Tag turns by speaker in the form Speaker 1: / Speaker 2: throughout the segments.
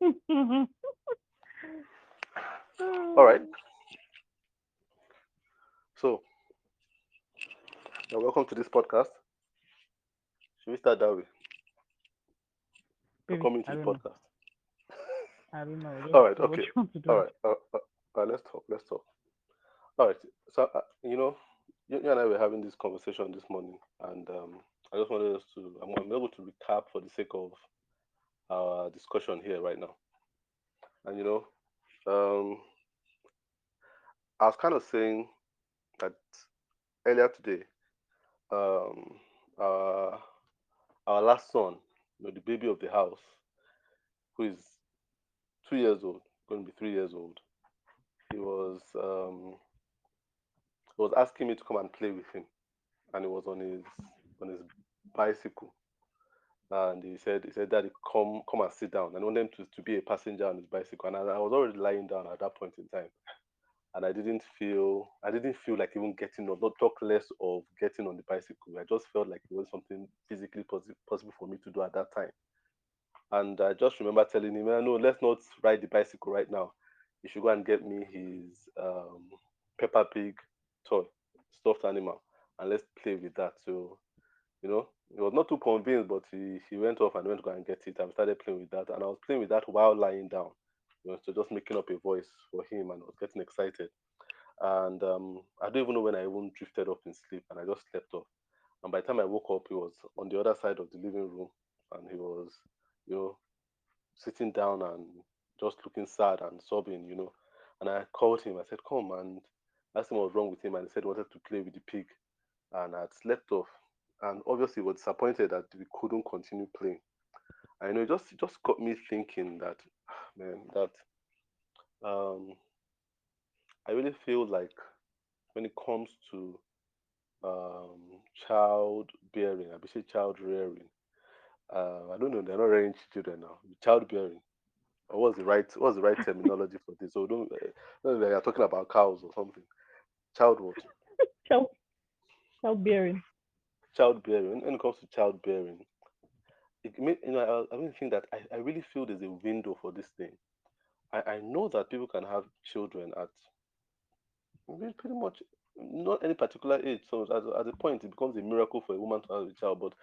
Speaker 1: All right. So, welcome to this podcast. Should we start that way?
Speaker 2: Maybe
Speaker 1: Welcome to
Speaker 2: I
Speaker 1: the
Speaker 2: don't know.
Speaker 1: podcast.
Speaker 2: I don't know.
Speaker 1: All
Speaker 2: Just
Speaker 1: right.
Speaker 2: do what
Speaker 1: Okay.
Speaker 2: you want to
Speaker 1: All
Speaker 2: do.
Speaker 1: right. Let's talk. Let's talk. All right. So, you and I were having this conversation this morning, and I just wanted us to. I'm able to recap for the sake of our discussion here right now. And um, I was kind of saying that earlier today, um, our our last son, the baby of the house, who is 2 years old, going to be 3 years old, he was asking me to come and play with him, and he was on his bicycle, and he said, Daddy, come and sit down. And I want him to be a passenger on his bicycle, and I was already lying down at that point in time, and I didn't feel like even getting on, not talk less of getting on the bicycle. I just felt like it was something physically possible for me to do at that time. And I just remember telling him, no, let's not ride the bicycle right now. He should go and get me his Peppa Pig toy, stuffed animal, and let's play with that. So, he was not too convinced, but he went off and went to go and get it. And we started playing with that. And I was playing with that while lying down. So just making up a voice for him, and I was getting excited. And I don't even know when I even drifted off in sleep, and I just slept off. And by the time I woke up, he was on the other side of the living room, and he was, you know, sitting down and just looking sad and sobbing. And I called him. I said, "Come," and asked him what was wrong with him, and he said he wanted to play with the pig, and I had slept off. And obviously, was disappointed that we couldn't continue playing. I know it just got me thinking that, man, that um, I really feel like when it comes to child bearing, I say child rearing. I don't know, they're not rearing children now. Child bearing. What's the right terminology for this? So don't they are talking about cows or something. Child what?
Speaker 2: Child, childbearing.
Speaker 1: Childbearing. When it comes to childbearing, I really think that I really feel there's a window for this thing. I know that people can have children at pretty much not any particular age. So at the point, it becomes a miracle for a woman to have a child. But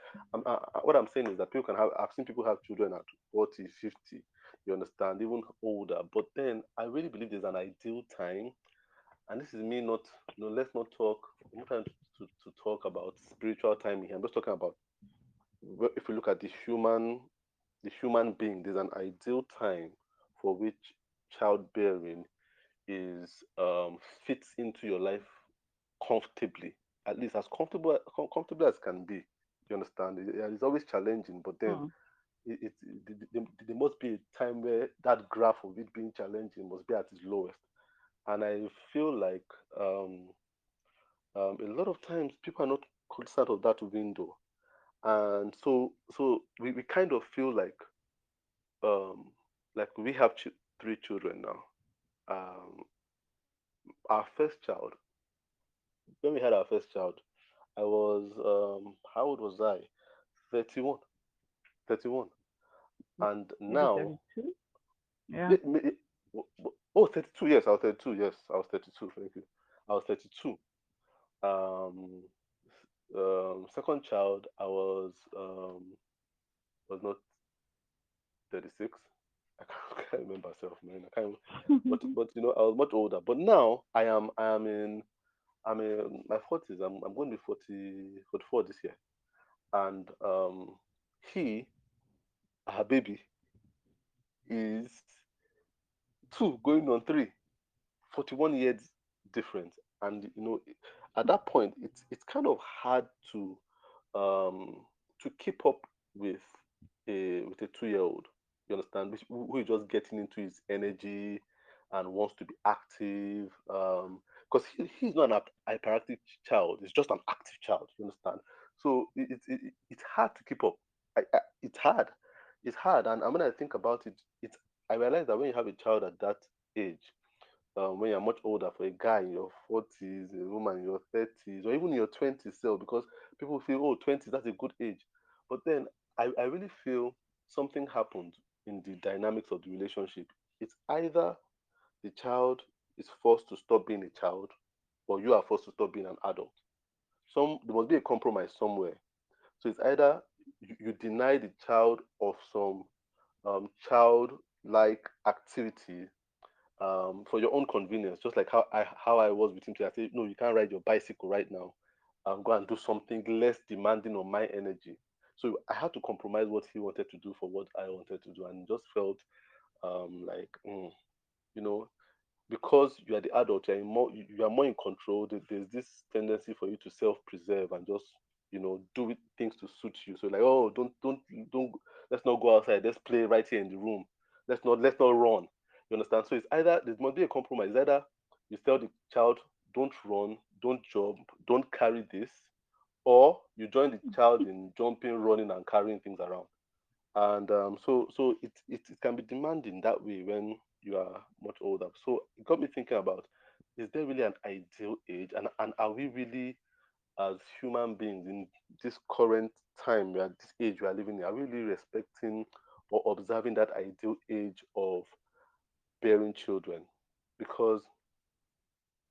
Speaker 1: what I'm saying is that people can have. I've seen people have children at 40, 50. You understand, even older. But then I really believe there's an ideal time, and this is me not. Let's not talk. I'm not trying to talk about spiritual time here. I'm just talking about if we look at the human being. There's an ideal time for which childbearing is fits into your life comfortably, at least as comfortable as can be. You understand? It's always challenging, but then
Speaker 2: Hmm.
Speaker 1: there must be a time where that graph of it being challenging must be at its lowest. And I feel like a lot of times people are not concerned of that window, and so we kind of feel um, like we have 3 children now. Our first child, when we had our first child, I was how old was I? 31. 31. And
Speaker 2: Maybe
Speaker 1: now
Speaker 2: 32. Yeah.
Speaker 1: yeah, oh, 32, yes, I was 32, yes, I was 32, thank you. I was 32. Um Second child, I was not 36. I can't remember myself, man. I can't, but I was much older. But now I'm in my 40s. I'm going to be 44 this year. And he her baby is 2 going on 3, 41 years difference. And at that point it's kind of hard um to keep up with a 2-year old. You understand? Who is just getting into his energy and wants to be active. Because he's not an hyperactive child, he's just an active child. You understand? So it's hard to keep up. It's hard. It's hard. And when I think about it, I realize that when you have a child at that age, when you're much older, for a guy in your 40s, a woman in your 30s, or even in your 20s still, because people feel, oh, 20s, that's a good age. But then I really feel something happened in the dynamics of the relationship. It's either the child is forced to stop being a child, or you are forced to stop being an adult. There must be a compromise somewhere. So it's either you deny the child of some childlike activity for your own convenience, just like how I was with him today. I said, no, you can't ride your bicycle right now. Go and do something less demanding on my energy. So I had to compromise what he wanted to do for what I wanted to do, and just felt like, you know, because you are the adult, you are more in control. There's this tendency for you to self-preserve and just do things to suit you. So like, oh, don't let's not go outside. Let's play right here in the room. Let's not run. You understand? So it's either there must be a compromise. Either you tell the child, don't run, don't jump, don't carry this, or you join the child in jumping, running, and carrying things around. And it can be demanding that way when you are much older. So it got me thinking about, is there really an ideal age, and are we really, as human beings in this current time, this age we are living in, are we really respecting or observing that ideal age of bearing children? Because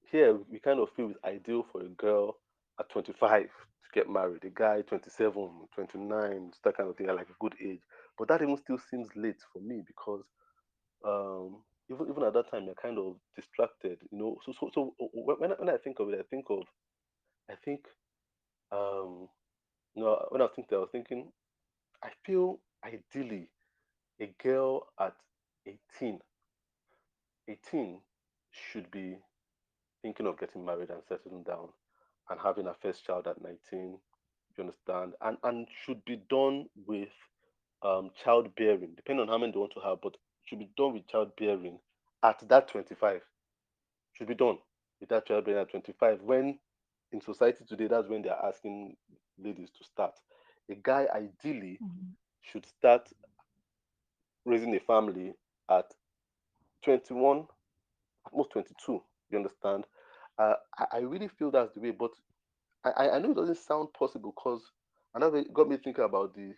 Speaker 1: here we kind of feel it's ideal for a girl at 25 to get married, a guy 27, 29, that kind of thing, at like a good age. But that even still seems late for me, because even at that time you're kind of distracted, when I think of it, I think when I was thinking, I feel ideally a girl at 18 18 should be thinking of getting married and settling down and having a first child at 19. You understand? And should be done with childbearing, depending on how many they want to have, but should be done with childbearing at that 25. Should be done with that childbearing at 25. When in society today, that's when they're asking ladies to start. A guy ideally
Speaker 2: Mm-hmm.
Speaker 1: should start raising a family at 21, at most 22. You understand? I really feel that's the way, but I know it doesn't sound possible, because another got me thinking about the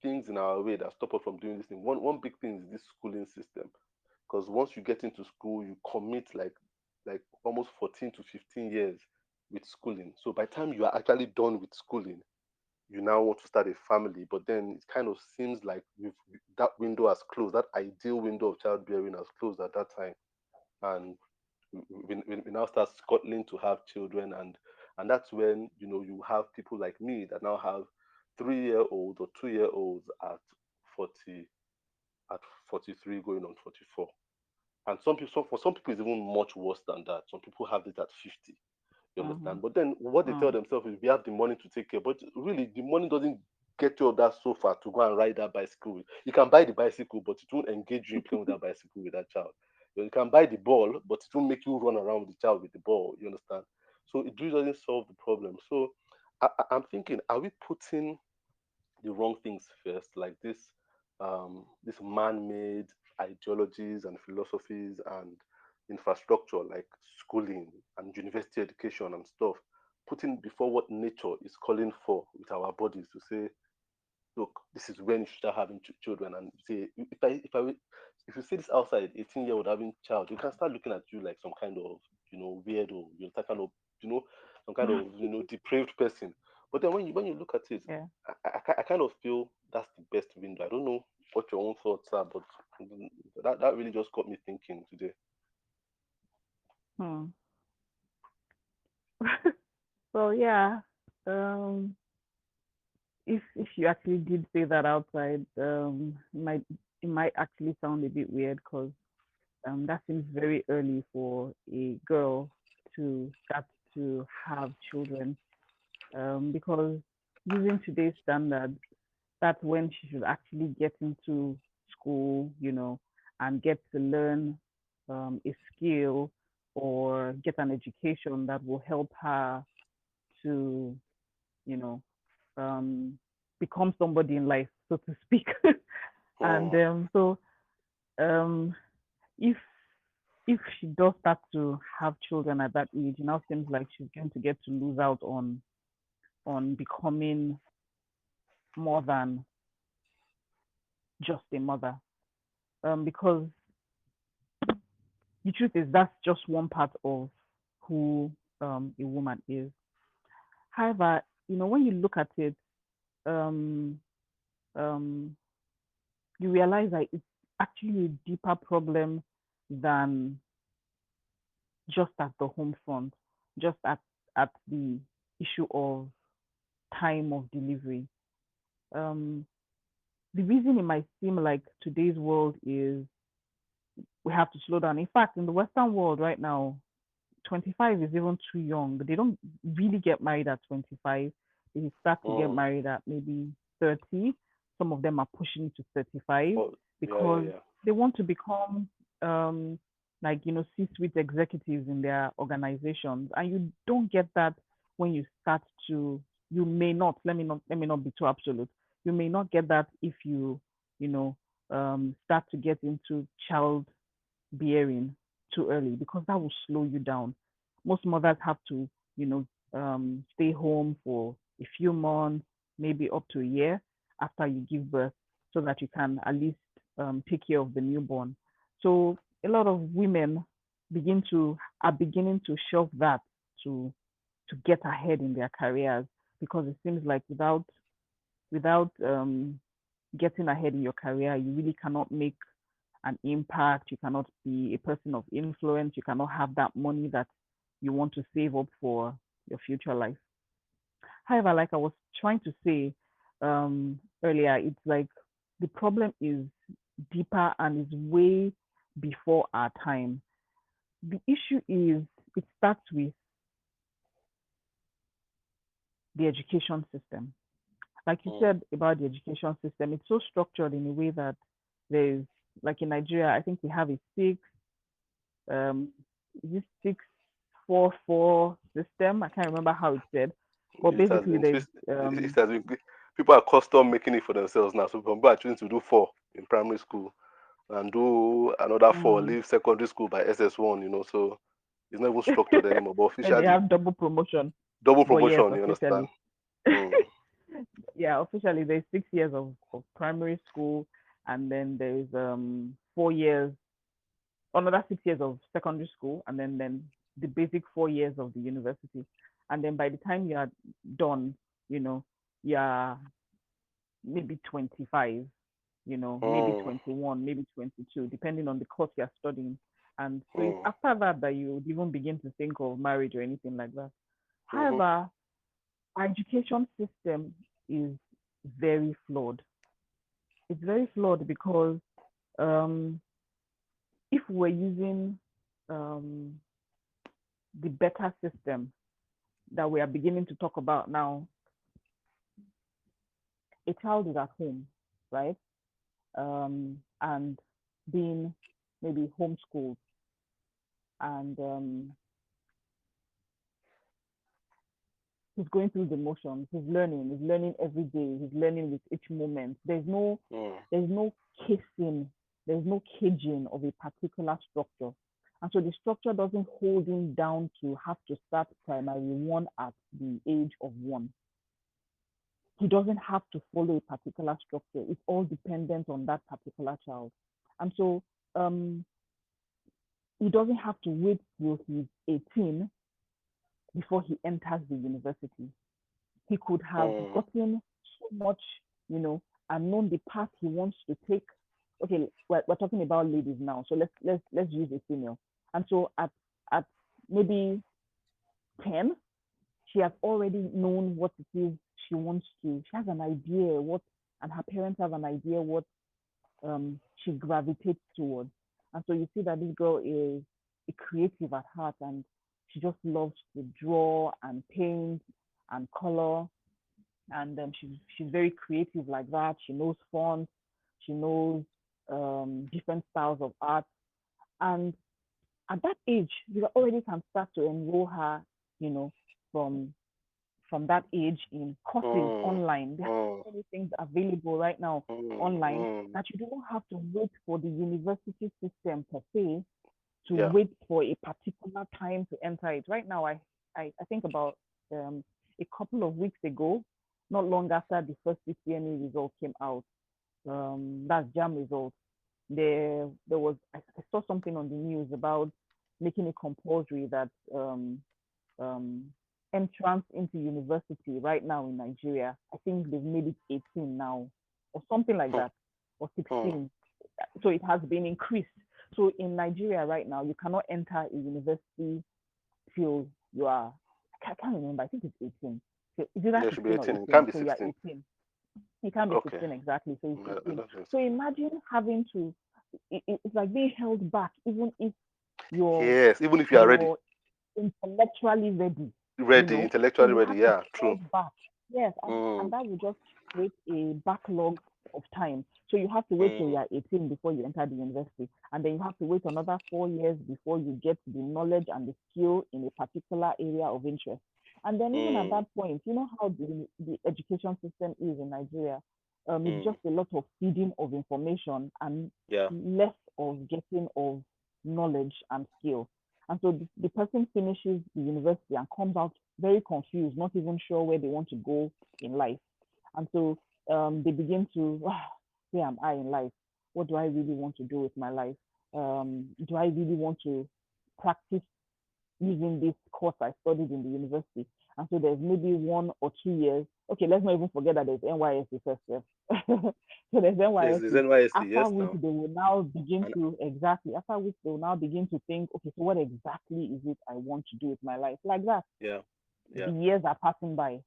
Speaker 1: things in our way that stop us from doing this thing. One big thing is this schooling system, because once you get into school, you commit like almost 14 to 15 years with schooling. So by the time you are actually done with schooling, you now want to start a family, but then it kind of seems like that window has closed. That ideal window of childbearing has closed at that time, and we now start scuttling to have children, and that's when you have people like me that now have 3-year-old or 2-year-olds at 40, at 43, going on 44. And for some people it's even much worse than that. Some people have it at 50. You
Speaker 2: Mm-hmm.
Speaker 1: understand? But then what they tell
Speaker 2: Mm.
Speaker 1: themselves is, we have the money to take care. But really, the money doesn't get you up that sofa to go and ride that bicycle. You can buy the bicycle, but it won't engage you in playing with that bicycle with that child. You can buy the ball, but it won't make you run around with the child with the ball. You understand? So it really doesn't solve the problem. So I'm thinking, are we putting the wrong things first, like this man-made ideologies and philosophies and infrastructure, like schooling and university education and stuff, putting before what nature is calling for with our bodies, to say, look, this is when you should start having children. And say, if you see this outside 18-year-old having child, you can start looking at you like some kind of weirdo, that kind of some kind of depraved person. But then when you look at it,
Speaker 2: Yeah.
Speaker 1: I kind of feel that's the best window. I don't know what your own thoughts are, but that really just got me thinking today.
Speaker 2: Hmm. Well, yeah. Um, if you actually did say that outside, it might actually sound a bit weird, because that seems very early for a girl to start to have children. Because using today's standards, that's when she should actually get into school, and get to learn a skill, or get an education that will help her to, you know, um, become somebody in life, so to speak. And
Speaker 1: Mm,
Speaker 2: so, um, if if she does start to have children at that age, it now seems like she's going to get to lose out on becoming more than just a mother. Because the truth is that's just one part of who a woman is. However, when you look at it, um, um, you realize that it's actually a deeper problem than just at the home front, just at the issue of time of delivery. Um, the reason it might seem like today's world is we have to slow down. In fact, in the Western world right now, 25 is even too young. They don't really get married at 25. They start to get
Speaker 1: Mm.
Speaker 2: married at maybe 30. Some of them are pushing to 35
Speaker 1: Oh, yeah, yeah,
Speaker 2: because
Speaker 1: yeah.
Speaker 2: they want to become um, like, C-suite executives in their organizations. And you don't get that when you start to, you may not, let me not be too absolute. You may not get that if you know, start to get into child bearing too early because that will slow you down. Most mothers have to, you know, stay home for a few months, maybe up to a year after you give birth, so that you can at least take care of the newborn. So a lot of women are beginning to shelve that to to get ahead in their careers because it seems like without getting ahead in your career, you really cannot make an impact. You cannot be a person of influence. You cannot have that money that you want to save up for your future life. However, like I was trying to say earlier, it's like the problem is deeper and is way before our time. The issue is it starts with the education system. Like you
Speaker 1: Mm.
Speaker 2: said about the education system, it's so structured in a way that there's like in Nigeria, I think we have a um this 6-4-4 system. I can't remember how it's said, but
Speaker 1: It has
Speaker 2: basically
Speaker 1: been
Speaker 2: there's
Speaker 1: twist. It has been. People are custom making it for themselves now. So people are choosing to do four in primary school and do another four,
Speaker 2: mm,
Speaker 1: leave secondary school by SS1. So it's not even structured anymore. But
Speaker 2: and they
Speaker 1: officially,
Speaker 2: have double promotion.
Speaker 1: double
Speaker 2: But yes,
Speaker 1: promotion. You understand?
Speaker 2: officially,
Speaker 1: Mm.
Speaker 2: yeah, officially there's 6 years of primary school, and then there's 4 years, another 6 years of secondary school, and then the basic 4 years of the university. And then by the time you are done, you know, you're maybe 25, maybe
Speaker 1: Mm.
Speaker 2: 21, maybe 22, depending on the course you're studying. And so it's
Speaker 1: Mm.
Speaker 2: after that that you would even begin to think of marriage or anything like that.
Speaker 1: Mhm.
Speaker 2: However, our education system is very flawed. It's very flawed because um, if we're using um, the better system that we are beginning to talk about now, a child is at home, right? And being maybe homeschooled and he's going through the motions. He's learning every day. He's learning with each moment.
Speaker 1: Mm.
Speaker 2: There's no casing, there's no caging of a particular structure. And so the structure doesn't hold him down to have to start primary one at the age of one. He doesn't have to follow a particular structure. It's all dependent on that particular child. And so he doesn't have to wait till he's 18 before he enters the university. He could have
Speaker 1: Mm.
Speaker 2: gotten so much, you know, and known the path he wants to take. Okay, we're talking about ladies now, so let's use a female. And so at maybe 10, she has already known what it is she wants to. She has an idea what, and her parents have an idea what she gravitates towards. And so you see that this girl is a creative at heart, and she just loves to draw and paint and color, and she's very creative like that. She knows fonts, she knows different styles of art, and at that age, you already can start to enroll her, you know, from from that age in courses
Speaker 1: Mm.
Speaker 2: online. There are
Speaker 1: Mm.
Speaker 2: so many things available right now
Speaker 1: Mm.
Speaker 2: online
Speaker 1: Mm.
Speaker 2: that you don't have to wait for the university system per se to
Speaker 1: Yeah.
Speaker 2: wait for a particular time to enter it. Right now, I think about um, a couple of weeks ago, not long after the first CCNE result came out, that's jam results. There was I saw something on the news about making it compulsory that um, entrance into university right now in Nigeria. I think they've made it 18 now, or something like
Speaker 1: Hmm.
Speaker 2: that, or
Speaker 1: Hmm.
Speaker 2: 16. So it has been increased. So in Nigeria right now, you cannot enter a university till you are, I can't remember, I think it's 18. So it's either
Speaker 1: Yeah, it should be
Speaker 2: 16 or
Speaker 1: 18. It can't
Speaker 2: 18.
Speaker 1: be
Speaker 2: So you are
Speaker 1: 16.
Speaker 2: 18. It can't be
Speaker 1: Okay.
Speaker 2: 16 exactly. So it's
Speaker 1: I
Speaker 2: 18.
Speaker 1: don't think
Speaker 2: So
Speaker 1: so.
Speaker 2: imagine having to, it's like being held back, even if you're
Speaker 1: Yes, even if you are ready,
Speaker 2: you're intellectually ready,
Speaker 1: ready,
Speaker 2: So
Speaker 1: intellectually
Speaker 2: you
Speaker 1: ready.
Speaker 2: have to
Speaker 1: Yeah,
Speaker 2: be
Speaker 1: true.
Speaker 2: held back. Yes, and
Speaker 1: Mm,
Speaker 2: that will just create a backlog of time. So you have to wait till
Speaker 1: mm,
Speaker 2: you're 18 before you enter the university. And then you have to wait another 4 years before you get the knowledge and the skill in a particular area of interest. And then even at
Speaker 1: mm,
Speaker 2: that point, you know how the education system is in Nigeria. It's
Speaker 1: mm.
Speaker 2: just a lot of feeding of information and
Speaker 1: Yeah.
Speaker 2: less of getting of knowledge and skill. And so the person finishes the university and comes out very confused, not even sure where they want to go in life. And so they begin to, where am I in life? What do I really want to do with my life? Do I really want to practice using this course I studied in the university? And so there's maybe 1 or 2 years. Okay, let's not even forget that there's NYSC first. So there's
Speaker 1: There's
Speaker 2: NYSC.
Speaker 1: NYSC,
Speaker 2: After
Speaker 1: yes,
Speaker 2: which
Speaker 1: now.
Speaker 2: they will now begin
Speaker 1: And
Speaker 2: to exactly. After which they will now begin to think, okay, so what exactly is it I want to do with my life? Like that,
Speaker 1: yeah,
Speaker 2: the
Speaker 1: yeah,
Speaker 2: years are passing by.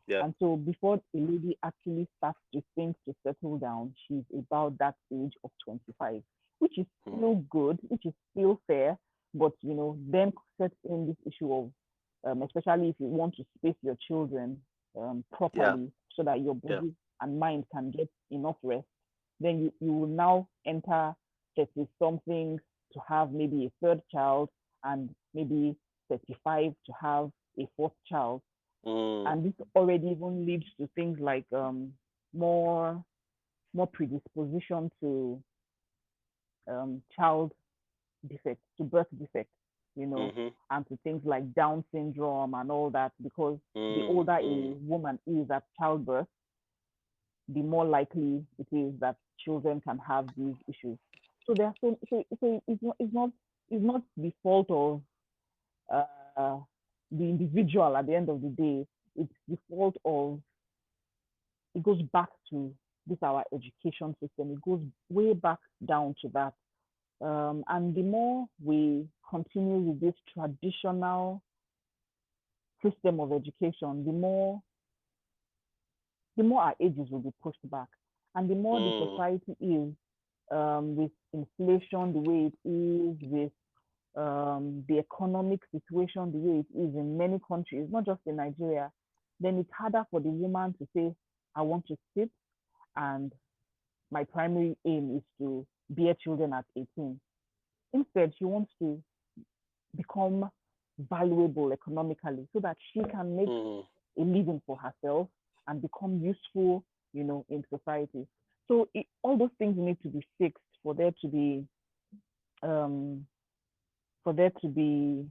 Speaker 1: yeah.
Speaker 2: And so before a lady actually starts to think to settle down, she's about that age of 25, which is
Speaker 1: Mm,
Speaker 2: still good, which is still fair, but then sets in this issue of, especially if you want to space your children
Speaker 1: yeah,
Speaker 2: properly so that your
Speaker 1: yeah.
Speaker 2: body and mind can get enough rest, then you will now enter 30 something to have maybe a third child, and maybe 35 to have a fourth child.
Speaker 1: Mm,
Speaker 2: And this already even leads to things like more more predisposition to child defects, to birth defects, you know,
Speaker 1: mm-hmm,
Speaker 2: and to things like Down syndrome and all that, because the
Speaker 1: mm,
Speaker 2: older a
Speaker 1: mm,
Speaker 2: woman is at childbirth, the more likely it is that children can have these issues. So there are so it's not the fault of uh, the individual at the end of the day. It's the fault of, it goes back to this our education system. It goes way back down to that. And the more we continue with this traditional system of education, the more our ages will be pushed back, and the more the
Speaker 1: mm,
Speaker 2: society is, with inflation the way it is, with the economic situation the way it is in many countries, not just in Nigeria, then it's harder for the woman to say, I want to sit, and my primary aim is to bear children at 18. Instead, she wants to become valuable economically so that she can make
Speaker 1: mm,
Speaker 2: a living for herself and become useful, in society. So all those things need to be fixed um, for there to be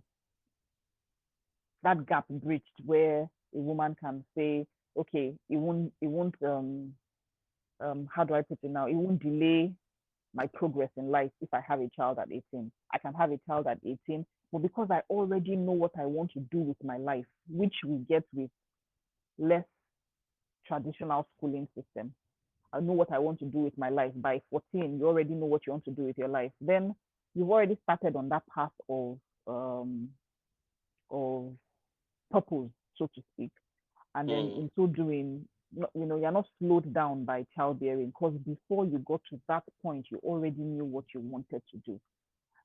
Speaker 2: that gap bridged where a woman can say, okay, it won't, how do I put it now? It won't delay my progress in life if I have a child at 18. I can have a child at 18, but because I already know what I want to do with my life, which we get with less traditional schooling system. I know what I want to do with my life. By 14, you already know what you want to do with your life. Then you've already started on that path um, of purpose, so to speak. And then
Speaker 1: mm,
Speaker 2: in so doing, you're not slowed down by childbearing, because before you got to that point, you already knew what you wanted to do.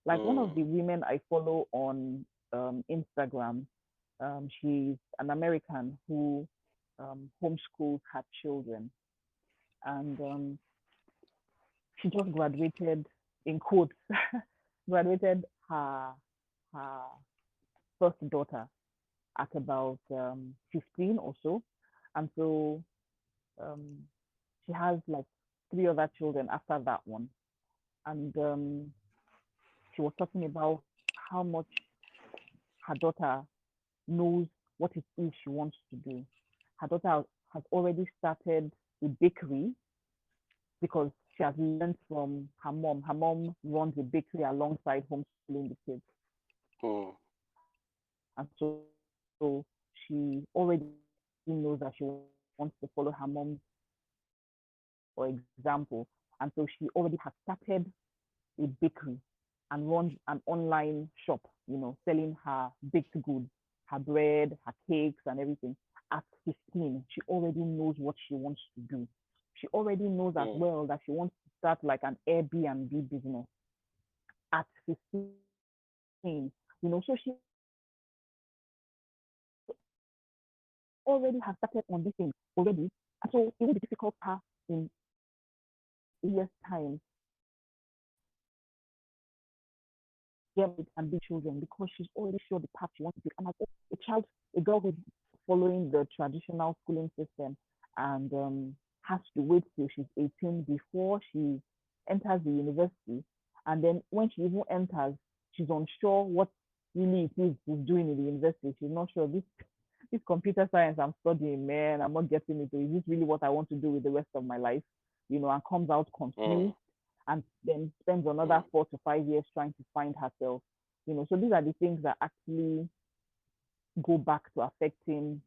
Speaker 2: Like one of
Speaker 1: mm,
Speaker 2: the women I follow on Instagram, she's an American who homeschools her children, and she just graduated, in quotes, graduated her first daughter at about 15 or so, and so um, she has like three other children after that one, and she was talking about how much her daughter knows what it is she wants to do. Her daughter has already started a bakery because she has learned from her mom. Her mom runs a bakery alongside homeschooling the kids.
Speaker 1: mm,
Speaker 2: And so she already knows that she wants to follow her mom's or example. And so she already has started a bakery and runs an online shop, selling her baked goods, her bread, her cakes, and everything. At 15, she already knows what she wants to do. She already knows as
Speaker 1: mm.
Speaker 2: well that she wants to start like an Airbnb business at 15. So she already has started on this thing already. And so it won't be difficult for her in 2 years' time to get married and be children because she's already sure the path she wants to take. And as a child, a girl who's following the traditional schooling system and has to wait till she's 18 before she enters the university. And then when she even enters, she's unsure what really it is she's doing in the university. She's not sure this computer science I'm studying, man, I'm not getting it. Is this really what I want to do with the rest of my life? And comes out confused
Speaker 1: Mm,
Speaker 2: and then spends another
Speaker 1: mm.
Speaker 2: 4 to 5 years trying to find herself. So these are the things that actually go back to affecting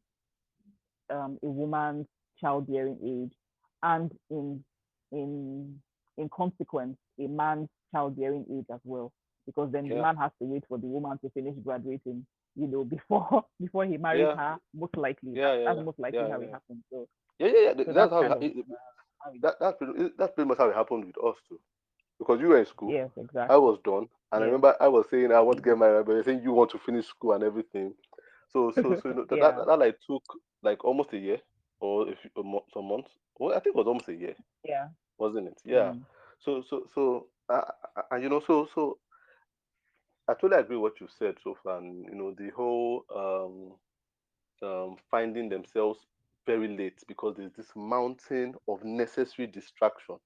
Speaker 2: a woman's childbearing age, and in in consequence, a man's childbearing age as well, because then the
Speaker 1: Yeah,
Speaker 2: man has to wait for the woman to finish graduating, before before he marries
Speaker 1: yeah,
Speaker 2: her. Most likely,
Speaker 1: yeah, yeah,
Speaker 2: that's
Speaker 1: yeah,
Speaker 2: most likely
Speaker 1: yeah,
Speaker 2: how it
Speaker 1: yeah.
Speaker 2: happens. So
Speaker 1: Yeah, yeah, yeah.
Speaker 2: so
Speaker 1: That's
Speaker 2: that's
Speaker 1: how
Speaker 2: kind of how it,
Speaker 1: that's pretty much how it happened with us too. Because you were in school,
Speaker 2: yes,
Speaker 1: I
Speaker 2: exactly.
Speaker 1: was done, and I
Speaker 2: Yes.
Speaker 1: remember I was saying I want to get married, but you're saying you want to finish school and everything. So
Speaker 2: Yeah.
Speaker 1: that like took like almost a year or some months. Well, I think it was almost a year,
Speaker 2: Yeah.
Speaker 1: wasn't it? Yeah.
Speaker 2: Mm.
Speaker 1: So I totally agree with what you said so far, and the whole finding themselves very late because there's this mountain of necessary distraction.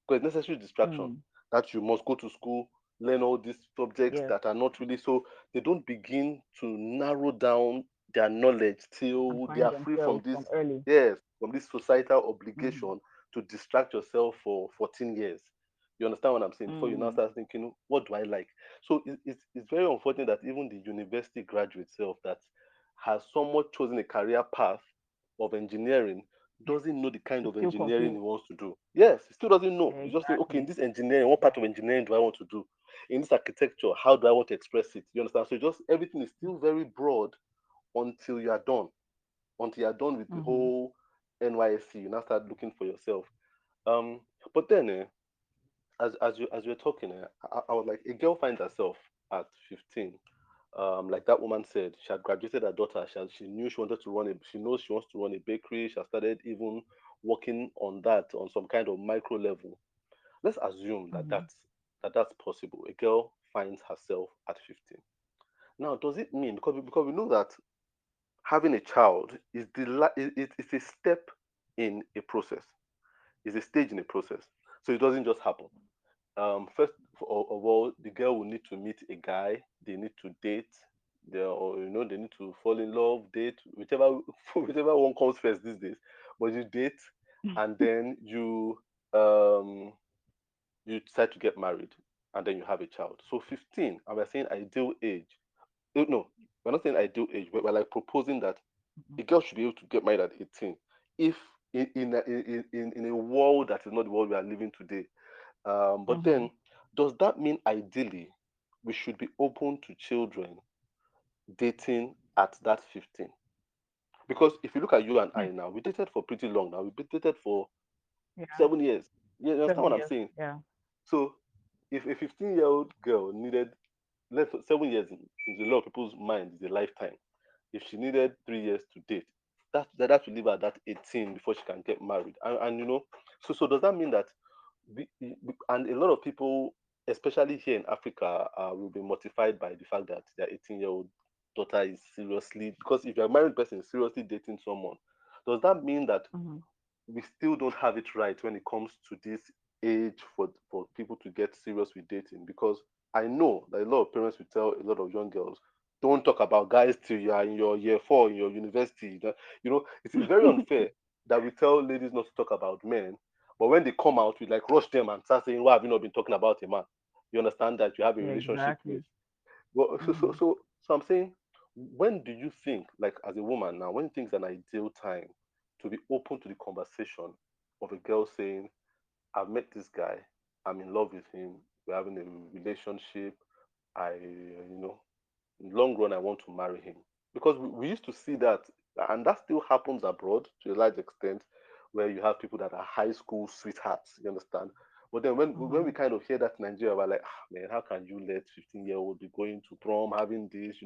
Speaker 1: Because it's necessary distraction
Speaker 2: Mm.
Speaker 1: that you must go to school, learn all these subjects
Speaker 2: Yes.
Speaker 1: that are not really so they don't begin to narrow down their knowledge
Speaker 2: And
Speaker 1: till they
Speaker 2: find
Speaker 1: are free from
Speaker 2: themselves
Speaker 1: this,
Speaker 2: from early.
Speaker 1: yes, from this societal
Speaker 2: Mm-hmm.
Speaker 1: obligation to distract yourself for 14 years. You understand what I'm saying? Before you now
Speaker 2: Mm.
Speaker 1: start thinking, what do I like? So it's very unfortunate that even the university graduate self that has somewhat chosen a career path of engineering doesn't know the kind
Speaker 2: It's
Speaker 1: of
Speaker 2: still
Speaker 1: engineering he
Speaker 2: confused.
Speaker 1: wants to do. Yes, he still doesn't know. He just think, okay, in
Speaker 2: Exactly.
Speaker 1: this engineering, what part of
Speaker 2: Exactly.
Speaker 1: engineering do I want to do? In this architecture, how do I want to express it? You understand? So just everything is still very broad until you are done. Until you are done with the
Speaker 2: Mm-hmm.
Speaker 1: whole NYSC, you now start looking for yourself. Um, but then, as you were talking, I was like, a girl finds herself at 15. Like that woman said, she had graduated her daughter. She knew she wanted to run a. She knows she wants to run a bakery. She has started even working on that on some kind of micro level. Let's assume that
Speaker 2: Mm-hmm.
Speaker 1: that's possible. A girl finds herself at 15. Now, does it mean because we know that having a child is it's a step in a process. It's a stage in a process. So it doesn't just happen. First of all, the girl will need to meet a guy. They need to date. Or they need to fall in love, date, whichever whichever one comes first these days. But you date, and then um you decide to get married, and then you have a child. So 15, and we're saying ideal age. No, we're not saying ideal age, but we're like proposing that a girl should be able to get married at 18 if in a world that is not the world we are living today. But
Speaker 2: Mm-hmm.
Speaker 1: then, does that mean ideally we should be open to children dating at that 15? Because if you look at you and I now, we dated for pretty long now. We dated for
Speaker 2: Yeah.
Speaker 1: 7 years. Yeah, you understand what I'm
Speaker 2: 7 years.
Speaker 1: saying?
Speaker 2: Yeah.
Speaker 1: So if a 15-year-old girl needed, 7 years in a lot of people's mind is a lifetime. If she needed 3 years to date, that should leave her at that 18 before she can get married. And so does that mean that and a lot of people, especially here in Africa, will be mortified by the fact that their 18-year-old daughter is seriously, because if you're a married person seriously dating someone, does that mean that
Speaker 2: Mm-hmm.
Speaker 1: we still don't have it right when it comes to this age for people to get serious with dating? Because I know that a lot of parents will tell a lot of young girls, don't talk about guys till you are in your year 4 in your university. It's very unfair that we tell ladies not to talk about men, But when they come out, we like rush them and start saying, "Why have you not been talking about a man?" You understand that you have a relationship with.
Speaker 2: Exactly.
Speaker 1: Well,
Speaker 2: Mm.
Speaker 1: so I'm saying, when do you think, like as a woman now, when you think it's an ideal time to be open to the conversation of a girl saying, "I've met this guy, I'm in love with him, we're having a relationship, in the long run, I want to marry him." Because we used to see that, and that still happens abroad to a large extent, where you have people that are high school sweethearts. You understand? But then when we
Speaker 2: Mm.
Speaker 1: kind of hear that in Nigeria, we're like, ah, man, how can you let 15-year-old be going to prom, having this,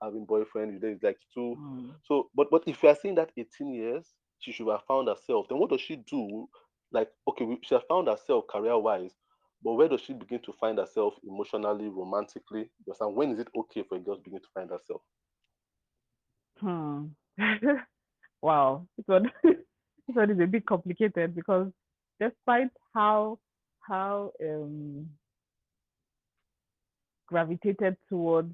Speaker 1: having boyfriend? It's like too.
Speaker 2: Mm.
Speaker 1: So, but if you are saying that 18 years, she should have found herself. Then what does she do? Like, okay, she has found herself career-wise, but where does she begin to find herself emotionally, romantically? You understand? When is it okay for a girl to begin to find herself?
Speaker 2: Hmm. Wow. This one is a bit complicated because despite how gravitated towards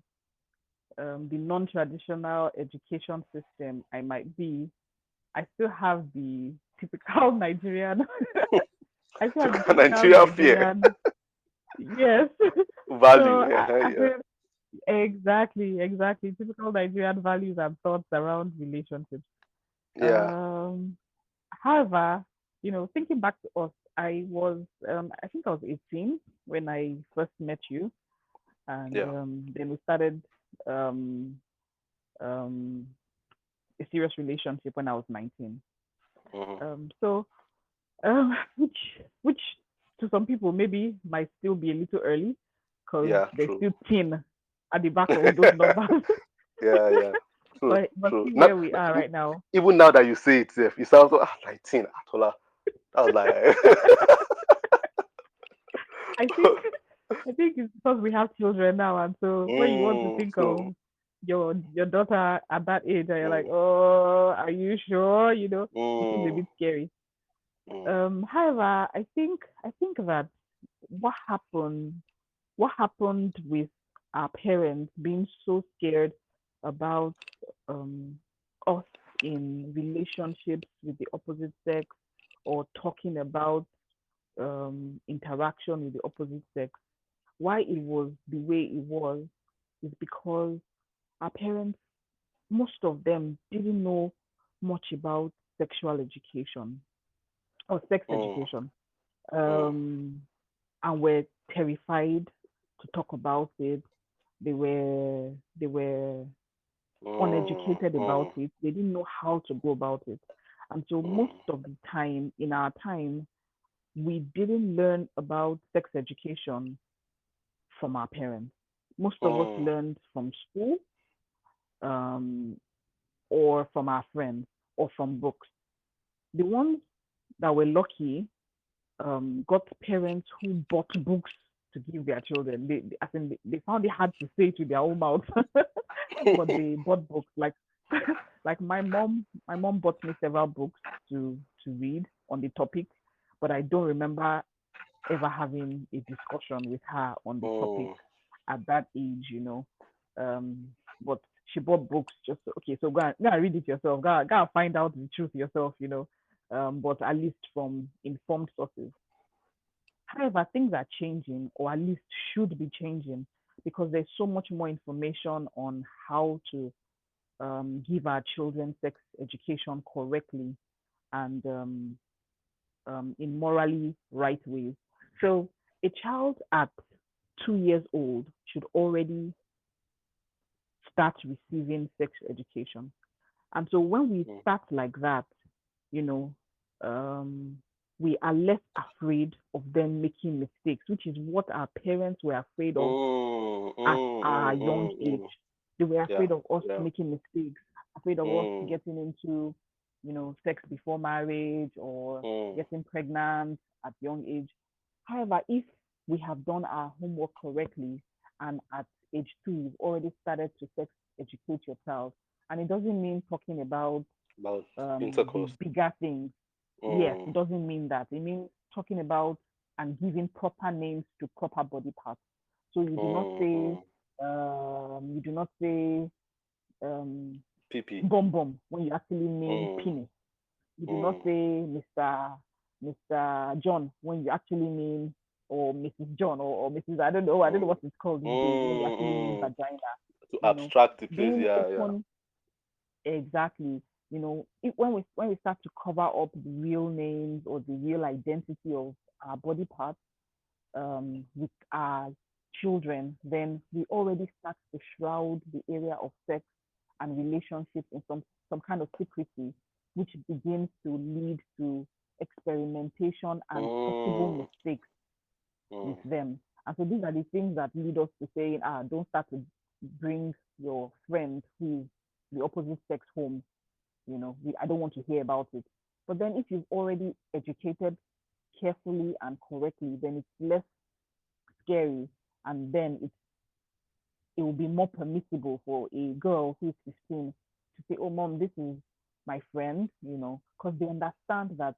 Speaker 2: the non-traditional education system I might be, I still have the typical Nigerian. I still have the typical
Speaker 1: Nigeria fear
Speaker 2: Nigerian. Yes.
Speaker 1: value.
Speaker 2: So I
Speaker 1: Yeah,
Speaker 2: feel exactly typical Nigerian values and thoughts around relationships.
Speaker 1: yeah,
Speaker 2: Um, However, thinking back to us, I think I was 18 when I first met you, and
Speaker 1: yeah.
Speaker 2: then we started um, um, a serious relationship when I was 19.
Speaker 1: Hmm.
Speaker 2: So, which to some people maybe might still be a little early, because
Speaker 1: Yeah,
Speaker 2: there's
Speaker 1: true.
Speaker 2: still teen at the back of those numbers.
Speaker 1: Yeah, yeah. True,
Speaker 2: but
Speaker 1: true.
Speaker 2: see
Speaker 1: Not,
Speaker 2: where we are right now.
Speaker 1: even now that you say it, Sef, it sounds like 19. Atola. That was like,
Speaker 2: I think I think it's because we have children now, and so when you want to think
Speaker 1: true.
Speaker 2: of your daughter at that age, and you're like,
Speaker 1: Mm,
Speaker 2: oh, are you sure? It seems a
Speaker 1: mm,
Speaker 2: bit scary.
Speaker 1: mm,
Speaker 2: However, I think that what happened what happened with our parents being so scared about um us in relationships with the opposite sex, or talking about interaction with the opposite sex, why it was the way it was, is because our parents, most of them, didn't know much about sexual education or sex
Speaker 1: mm,
Speaker 2: education,
Speaker 1: mm,
Speaker 2: um, and were terrified to talk about it. They were
Speaker 1: mm,
Speaker 2: uneducated about
Speaker 1: mm,
Speaker 2: it. They didn't know how to go about it, and so most
Speaker 1: mm,
Speaker 2: of the time in our time, we didn't learn about sex education from our parents. Most of us
Speaker 1: mm,
Speaker 2: learned from school, um, or from our friends, or from books. The ones that were lucky got parents who bought books to give their children. I think they found it hard to say it with their own mouth, but they bought books. Like like my mom bought me several books to read on the topic, but I don't remember ever having a discussion with her on the topic
Speaker 1: mm,
Speaker 2: at that age. Um, but she bought books just okay, so go and read it yourself. Go and find out the truth yourself. But at least from informed sources. However, things are changing, or at least should be changing, because there's so much more information on how to give our children sex education correctly, and in morally right ways. So a child at 2 years old should already start receiving sex education. And so when we
Speaker 1: mm,
Speaker 2: start like that, you know, um, we are less afraid of them making mistakes, which is what our parents were afraid of
Speaker 1: mm,
Speaker 2: at
Speaker 1: mm,
Speaker 2: our
Speaker 1: mm,
Speaker 2: young
Speaker 1: mm,
Speaker 2: age.
Speaker 1: mm.
Speaker 2: They were
Speaker 1: Yeah,
Speaker 2: afraid of us
Speaker 1: yeah.
Speaker 2: making mistakes, afraid of us
Speaker 1: Mm,
Speaker 2: getting into, sex before marriage, or
Speaker 1: mm,
Speaker 2: getting pregnant at young age. However, if we have done our homework correctly, and at age 2 you've already started to sex educate your child, and it doesn't mean talking about
Speaker 1: about
Speaker 2: the
Speaker 1: intercourse.
Speaker 2: bigger things. Yes,
Speaker 1: Mm,
Speaker 2: it doesn't mean that. It means talking about and giving proper names to proper body parts. So
Speaker 1: mm, mm.
Speaker 2: you do not say um,
Speaker 1: PP.
Speaker 2: bum bum when you actually mean
Speaker 1: Mm,
Speaker 2: penis. You do not
Speaker 1: mm,
Speaker 2: say Mr. Mr. John when you actually mean, or Mrs. John, or Mrs. I don't know
Speaker 1: Mm,
Speaker 2: what it's called these days when you
Speaker 1: mm,
Speaker 2: actually mean
Speaker 1: mm.
Speaker 2: vagina.
Speaker 1: To
Speaker 2: You know,
Speaker 1: abstract the place,
Speaker 2: being
Speaker 1: yeah, yeah.
Speaker 2: open. Exactly. When we start to cover up the real names or the real identity of our body parts with our children, then we already start to shroud the area of sex and relationships in some kind of secrecy, which begins to lead to experimentation and possible
Speaker 1: Mm,
Speaker 2: mistakes with
Speaker 1: mm,
Speaker 2: them. And so these are the things that lead us to saying, don't start to bring your friend who is the opposite sex home. I don't want to hear about it. But then if you've already educated carefully and correctly, then it's less scary, and then it will be more permissible for a girl who is 15 to say, "Oh, mom, this is my friend," because they understand that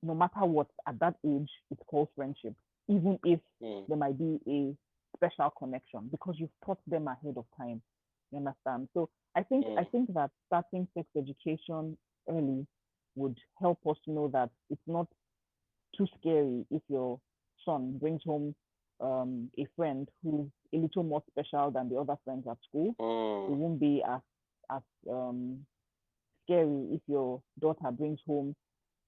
Speaker 2: no matter what, at that age, it's called friendship, even if
Speaker 1: mm,
Speaker 2: there might be a special connection because you've taught them ahead of time. You understand? So I think I
Speaker 1: mm,
Speaker 2: think that starting sex education early would help us know that it's not too scary if your son brings home a friend who's a little more special than the other friends at school. It
Speaker 1: mm,
Speaker 2: won't be as scary if your daughter brings home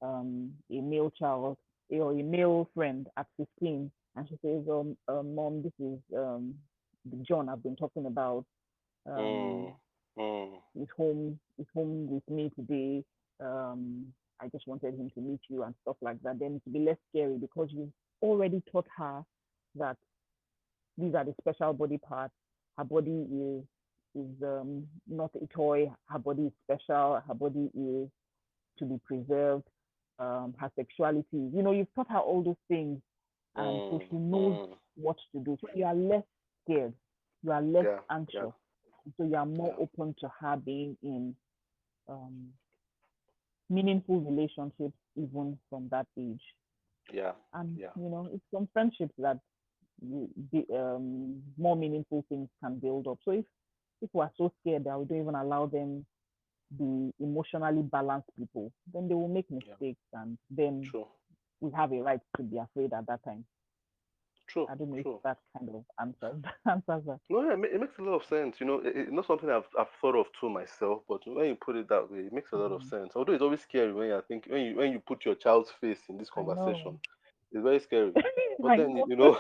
Speaker 2: a male child or a male friend at 15 and she says, Mom, this is the John I've been talking about. Um,
Speaker 1: mm, mm,
Speaker 2: he's home with me today. Um, I just wanted him to meet you and stuff like that. Then it'll be less scary because you've already taught her that these are the special body parts. Her body is not a toy. Her body is special. Her body is to be preserved. Her sexuality. You've taught her all those things, and so
Speaker 1: mm,
Speaker 2: she knows
Speaker 1: mm.
Speaker 2: what to do. So you are less scared. You are less
Speaker 1: Yeah, yeah,
Speaker 2: anxious. So you are more
Speaker 1: yeah,
Speaker 2: open to her being in um, meaningful relationships even from that age.
Speaker 1: yeah,
Speaker 2: And
Speaker 1: yeah,
Speaker 2: it's from friendships that more meaningful things can build up. So if we're so scared that we don't even allow them be emotionally balanced people, then they will make
Speaker 1: yeah.
Speaker 2: mistakes, and then
Speaker 1: True,
Speaker 2: we have a right to be afraid at that time.
Speaker 1: true,
Speaker 2: I don't know if
Speaker 1: true.
Speaker 2: that kind of answers answers that.
Speaker 1: No, yeah, it makes a lot of sense. It's not something I've thought of too myself, but when you put it that way, it makes a lot of
Speaker 2: Mm,
Speaker 1: sense. Although it's always scary when you think when you put your child's face in this
Speaker 2: I know.
Speaker 1: conversation, it's very scary. But
Speaker 2: I
Speaker 1: then
Speaker 2: know.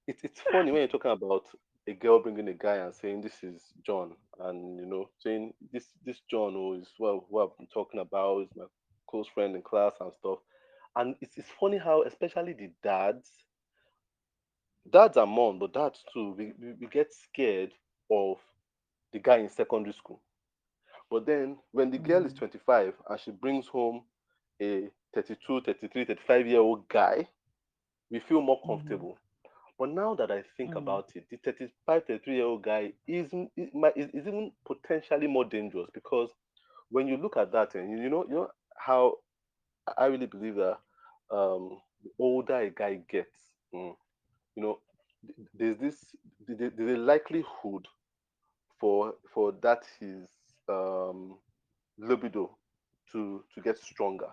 Speaker 1: it's funny when you're talking about a girl bringing a guy and saying this is John, and saying this John who is who I've been talking about is my close friend in class and stuff. And it's funny how especially the dads are mom, but dads too, we get scared of the guy in secondary school. But then when the girl is
Speaker 2: Mm,
Speaker 1: 25 and she brings home a 32, 33, 35-year-old guy, we feel more
Speaker 2: mm,
Speaker 1: comfortable. But now that I think
Speaker 2: mm,
Speaker 1: about it, the 35, 33-year-old guy is even potentially more dangerous because when you look at that, and you know how I really believe that the older a guy gets, you know, there's this there's a likelihood for that his um, libido to get stronger.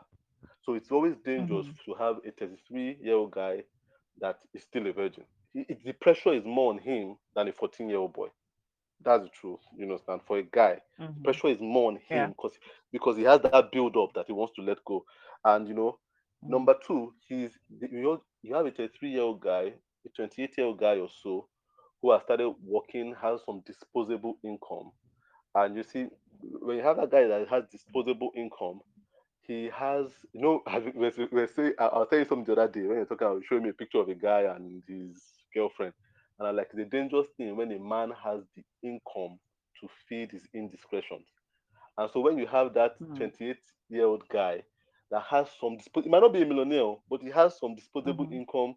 Speaker 1: So it's always dangerous
Speaker 2: mm,
Speaker 1: to have a 33-year-old guy that is still a virgin. The pressure is more on him than a 14-year-old boy. That's the truth, you understand? For a guy, the
Speaker 2: mm,
Speaker 1: pressure is more on
Speaker 2: yeah.
Speaker 1: him because he has that build up that he wants to let go. And
Speaker 2: Mm,
Speaker 1: number two, you have a 33-year-old guy, a 28-year-old guy or so, who has started working, has some disposable income, and you see, when you have a guy that has disposable income, he has, we're saying, I'll tell you something the other day when you're talking, I was showing me a picture of a guy and his girlfriend. And I like the dangerous thing when a man has the income to feed his indiscretions. And so when you have that
Speaker 2: mm,
Speaker 1: 28-year-old guy that has he might not be a millionaire, but he has some disposable
Speaker 2: mm,
Speaker 1: income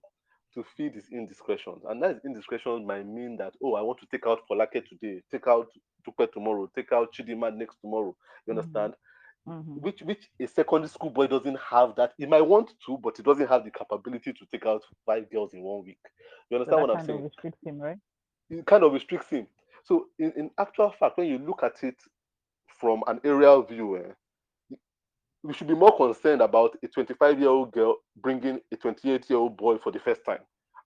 Speaker 1: to feed his indiscretions. And that indiscretions might mean that, oh, I want to take out Folake today, take out Tupe tomorrow, take out Chidima next tomorrow. You
Speaker 2: mm,
Speaker 1: understand?
Speaker 2: mm.
Speaker 1: Which a secondary school boy doesn't have that. He might want to, but he doesn't have the capability to take out 5 girls in 1 week. You
Speaker 2: So
Speaker 1: understand
Speaker 2: that
Speaker 1: what I'm
Speaker 2: kind of
Speaker 1: saying?
Speaker 2: restricts him, right?
Speaker 1: It kind of restricts him. So in actual fact, when you look at it from an aerial view, we should be more concerned about a 25-year-old girl bringing a 28-year-old boy for the first time.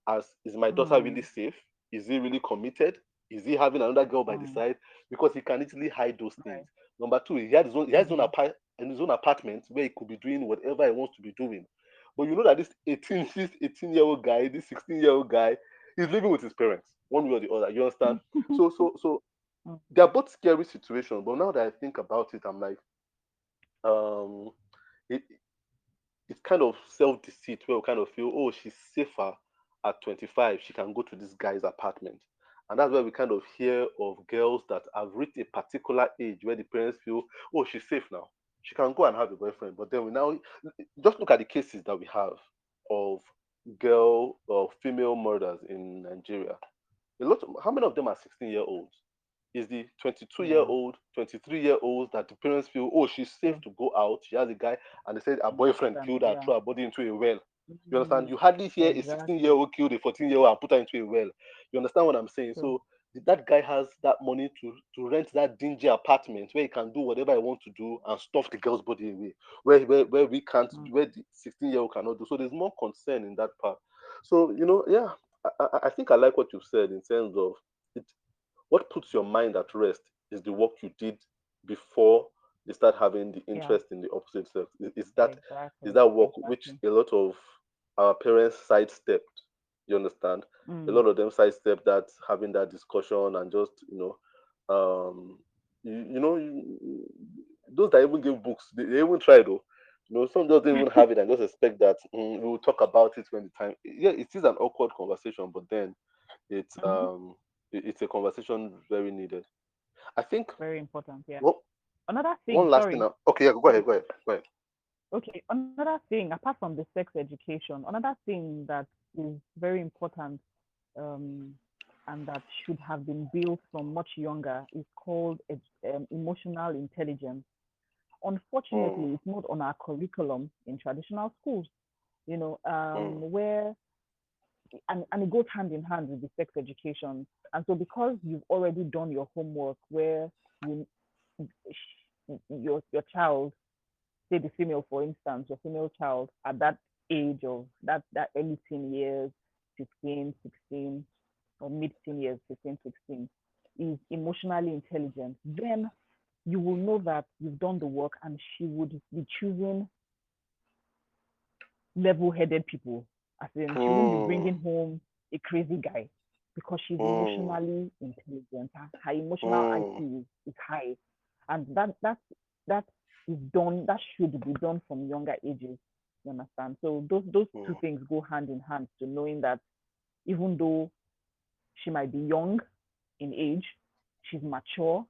Speaker 1: As is my daughter really
Speaker 2: Mm,
Speaker 1: safe? Is he really committed? Is he having another girl by the
Speaker 2: mm,
Speaker 1: side? Because he can easily hide those things.
Speaker 2: right.
Speaker 1: Number two, he has his own
Speaker 2: Mm-hmm.
Speaker 1: in his own apartment where he could be doing whatever he wants to be doing. But you know that this 18-year-old guy, this 16-year-old guy, he's living with his parents, one way or the other. You understand? So
Speaker 2: Mm,
Speaker 1: they are both scary situations. But now that I think about it, I'm like, um, it, it's kind of self deceit where we kind of feel, oh, she's safer at 25. She can go to this guy's apartment. And that's where we kind of hear of girls that have reached a particular age where the parents feel, oh, she's safe now. She can go and have a boyfriend. But then we now just look at the cases that we have of girl or female murders in Nigeria. How many of them are 16-year-olds? Is the 22-year
Speaker 2: yeah.
Speaker 1: old, 23-year-olds that the parents feel, oh, she's safe
Speaker 2: Mm,
Speaker 1: to go out. She has a guy, and they said her boyfriend
Speaker 2: understand.
Speaker 1: killed her,
Speaker 2: Yeah.
Speaker 1: threw her body into a well. You understand?
Speaker 2: Mm,
Speaker 1: You hardly hear a
Speaker 2: exactly.
Speaker 1: 16-year-old killed a 14-year-old and put her into a well. You understand what I'm saying?
Speaker 2: True.
Speaker 1: So that guy has that money to rent that dingy apartment where he can do whatever he wants to do and stuff the girl's body away, where we can't,
Speaker 2: Mm,
Speaker 1: where the 16-year-old cannot do. So there's more concern in that part. So yeah, I think I like what you've said in terms of it. What puts your mind at rest is the work you did before they start having the
Speaker 2: yeah.
Speaker 1: interest in the opposite sex. Is
Speaker 2: Exactly.
Speaker 1: that work which
Speaker 2: Exactly.
Speaker 1: a lot of our parents sidestepped? You understand? A
Speaker 2: Mm.
Speaker 1: lot of them sidestepped that, having that discussion, and just those that even give books, they even try though. Some just don't even have it and just expect that we will talk about it when the time. Yeah, it is an awkward conversation, but then it's
Speaker 2: Mm-hmm.
Speaker 1: it's a conversation very needed. I think
Speaker 2: Very important. Yeah.
Speaker 1: one,
Speaker 2: Another thing.
Speaker 1: one last thing
Speaker 2: Sorry.
Speaker 1: now. Okay, yeah, go
Speaker 2: Sorry.
Speaker 1: ahead, go ahead, go ahead.
Speaker 2: Okay. Another thing, apart from the sex education, another thing that is very important, um, and that should have been built from much younger is called emotional intelligence.
Speaker 1: Mm,
Speaker 2: Unfortunately, it's not on our curriculum in traditional schools,
Speaker 1: mm,
Speaker 2: where, and it goes hand in hand with the sex education. And so, because you've already done your homework, where you, your child, say the female, for instance, your female child at that age of that early teen years, 15, 16, or mid teen years, 15, 16, is emotionally intelligent, then you will know that you've done the work, and she would be choosing level-headed people. As in, she won't be
Speaker 1: mm,
Speaker 2: bringing home a crazy guy because she's
Speaker 1: mm,
Speaker 2: emotionally intelligent. Her emotional
Speaker 1: mm,
Speaker 2: IQ is high, and that is done. That should be done from younger ages. You understand? So those two
Speaker 1: mm,
Speaker 2: things go hand in hand to knowing that even though she might be young in age, she's mature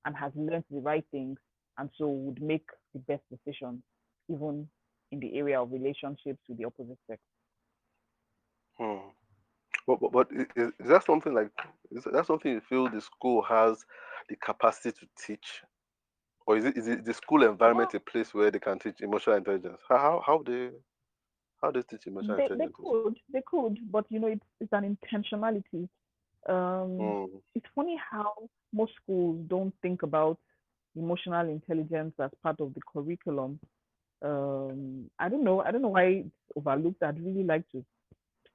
Speaker 2: and has learned the right things, and so would make the best decisions, even in the area of relationships with the opposite sex.
Speaker 1: mm. But is that something like, is that something you feel the school has the capacity to teach, or is it the school
Speaker 2: Well,
Speaker 1: environment a place where they can teach emotional intelligence? How they teach emotional
Speaker 2: they
Speaker 1: intelligence in school?
Speaker 2: could, but it's an intentionality.
Speaker 1: Mm,
Speaker 2: It's funny how most schools don't think about emotional intelligence as part of the curriculum. I don't know why it's overlooked. I'd really like to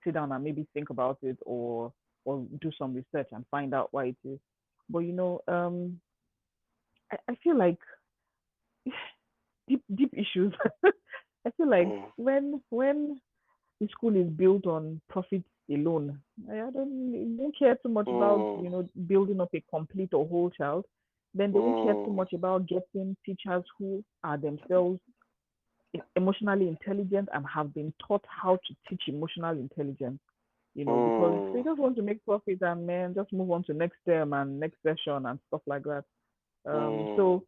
Speaker 2: sit down and maybe think about it, or do some research and find out why it is. But I feel like deep issues. I feel like
Speaker 1: mm,
Speaker 2: when the school is built on profit alone, I don't care too much about
Speaker 1: mm,
Speaker 2: building up a complete or whole child. Then they won't care too
Speaker 1: mm,
Speaker 2: much about getting teachers who are themselves emotionally intelligent and have been taught how to teach emotional intelligence. Because they
Speaker 1: mm,
Speaker 2: just want to make profit and man just move on to next term and next session and stuff like that.
Speaker 1: mm.
Speaker 2: So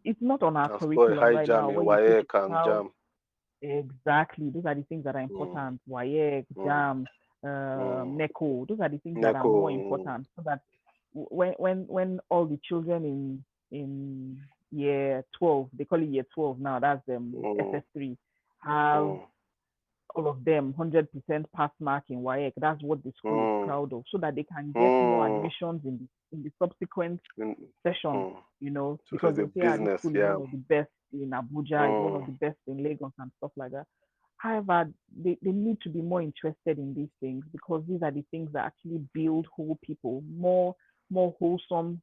Speaker 2: it's not on our
Speaker 1: And score a
Speaker 2: curriculum
Speaker 1: high
Speaker 2: right now
Speaker 1: jam in
Speaker 2: where you teach
Speaker 1: WAEC
Speaker 2: a
Speaker 1: and
Speaker 2: child
Speaker 1: jam.
Speaker 2: exactly. Those are the things that are
Speaker 1: Mm,
Speaker 2: important. WAEC,
Speaker 1: mm,
Speaker 2: JAM,
Speaker 1: mm.
Speaker 2: NECO. Those are the things that are
Speaker 1: Neko.
Speaker 2: more
Speaker 1: Mm,
Speaker 2: important, so that when all the children in year 12, they call it year 12 now. That's
Speaker 1: mm,
Speaker 2: SS3, have
Speaker 1: mm,
Speaker 2: all of them 100% pass mark in WAEC. That's what the school is
Speaker 1: mm,
Speaker 2: proud of, so that they can get more
Speaker 1: mm,
Speaker 2: admissions in the subsequent
Speaker 1: mm,
Speaker 2: sessions.
Speaker 1: mm. So
Speaker 2: Because
Speaker 1: it's a
Speaker 2: they'll say, ah, this
Speaker 1: business,
Speaker 2: school is
Speaker 1: yeah.
Speaker 2: one of the best. in Abuja, is one of
Speaker 1: Mm.
Speaker 2: the best in Lagos and stuff like that. However, they need to be more interested in these things because these are the things that actually build whole people, more wholesome